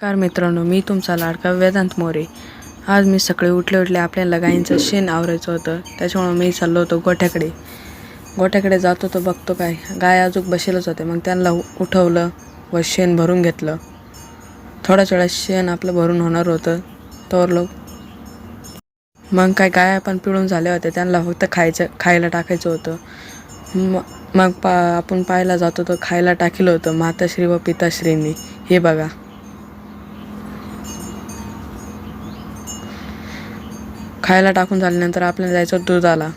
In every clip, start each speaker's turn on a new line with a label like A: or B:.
A: नमस्कार मित्रांनो, मी तुमचा लाडका वेदांत मोरे. आज मी सकाळी उठले आपल्याला गाईंचं शेण आवरायचं होतं. त्याच्यामुळे मी चाललो होतो गोठ्याकडे जात होतो. बघतो काय गाय अजून बसेलच होते. मग त्यांना उठवलं व शेण भरून घेतलं. थोड्याच वेळात शेण आपलं भरून होणार होतं. तर मग काय गाया पण पिळून झाल्या होत्या. त्यांना फक्त खायला टाकायचं होतं. मग आपण पाहायला जातो तर खायला टाकलं होतं माताश्री व पिताश्रींनी. हे बघा, खायला टाकून झाल्यानंतर आपल्याला जायचं दुधाला.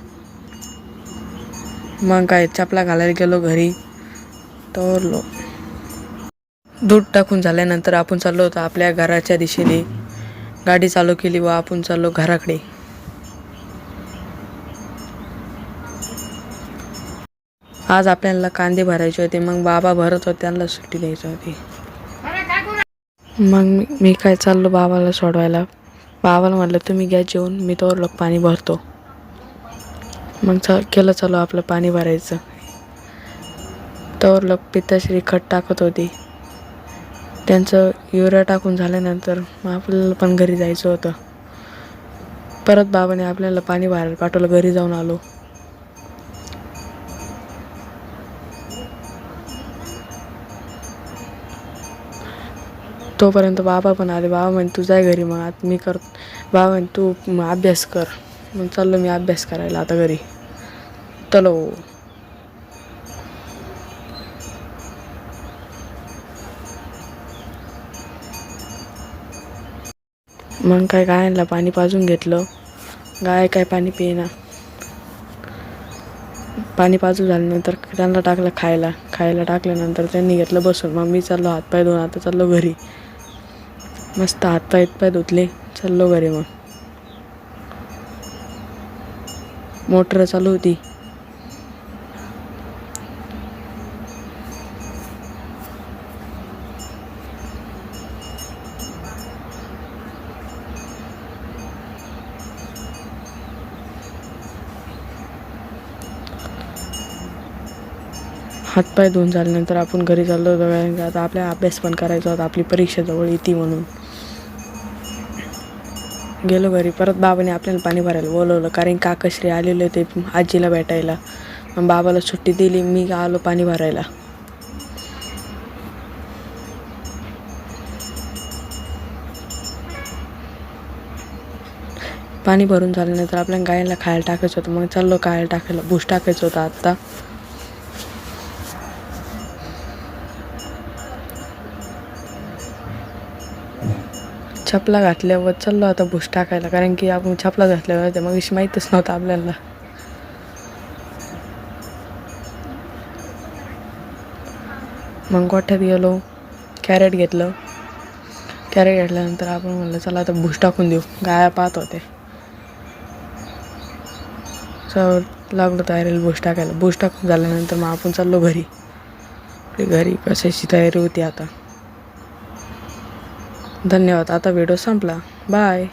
A: मग काय चपला घालायला गेलो घरी. तर दूध टाकून झाल्यानंतर आपण चाललो होतो आपल्या घराच्या दिशेने. गाडी चालू केली व आपण चाललो घराकडे. आज आपल्याला कांदे भरायचे होते. मग बाबा भरत होते, त्यांना सुट्टी द्यायची होती. मग मी काय चाललो बाबाला सोडवायला. बाबाला म्हटलं तुम्ही घ्या जेवून, मी तोवर लोक पाणी भरतो. मग केलं चालू आपलं पाणी भरायचं. तोवर लोक पिताश्री खत टाकत होती. त्यांचं युरिया टाकून झाल्यानंतर मग आपल्याला पण घरी जायचं होतं. परत बाबाने आपल्याला पाणी भरायला पाठवलं. घरी जाऊन आलो. तोपर्यंत बाबा पण आले. बाबा म्हणे तू जाय घरी, मग आता मी बाबा म्हणे तू अभ्यास कर. मग चाललो मी अभ्यास करायला आता घरी. चलो. मग काय गायांना पाणी पाजून घेतलं. गाय काय पाणी पिईना. पाणी पाजून झाल्यानंतर त्यांना टाकलं खायला टाकल्यानंतर त्यांनी घेतलं बसून. मग मी चाललो हातपाय धुवून. आता चाललो घरी. मस्त हातपाय धुतले, चाललो घरी. मग मोटर चालू होती. हातपाय धुवून झाल्यानंतर आपण घरी चाललो होतो. कारण की आता आपल्या अभ्यास पण करायचा होता. आपली परीक्षा जवळ येते म्हणून गेलो घरी. परत बाबाने आपल्याला पाणी भरायला बोलवलं, कारण काकाश्री आलेले होते आजीला भेटायला. मग बाबाला सुट्टी दिली. मी आलो पाणी भरायला. पाणी भरून झाल्यानंतर आपल्या गायला खायला टाकायचं होतं. मग चाललो खायला टाकायला. भूस टाकायचं होतं आत्ता. चपला घातल्यावर चाललो आता भूस टाकायला, कारण की आपण चपला घातल्यावर मग माहीतच नव्हतं आपल्याला. मग गोठ्यात गेलो. कॅरेट घेतल्यानंतर आपण म्हणलं चला आता भूस टाकून देऊ. गाया पाहत होते. लागलो तयारीला भूस टाकायला. भूस टाकून झाल्यानंतर मग आपण चाललो घरी. घरी कशाची तयारी होती आता. धन्यवाद. आता व्हिडिओ संपला. बाय.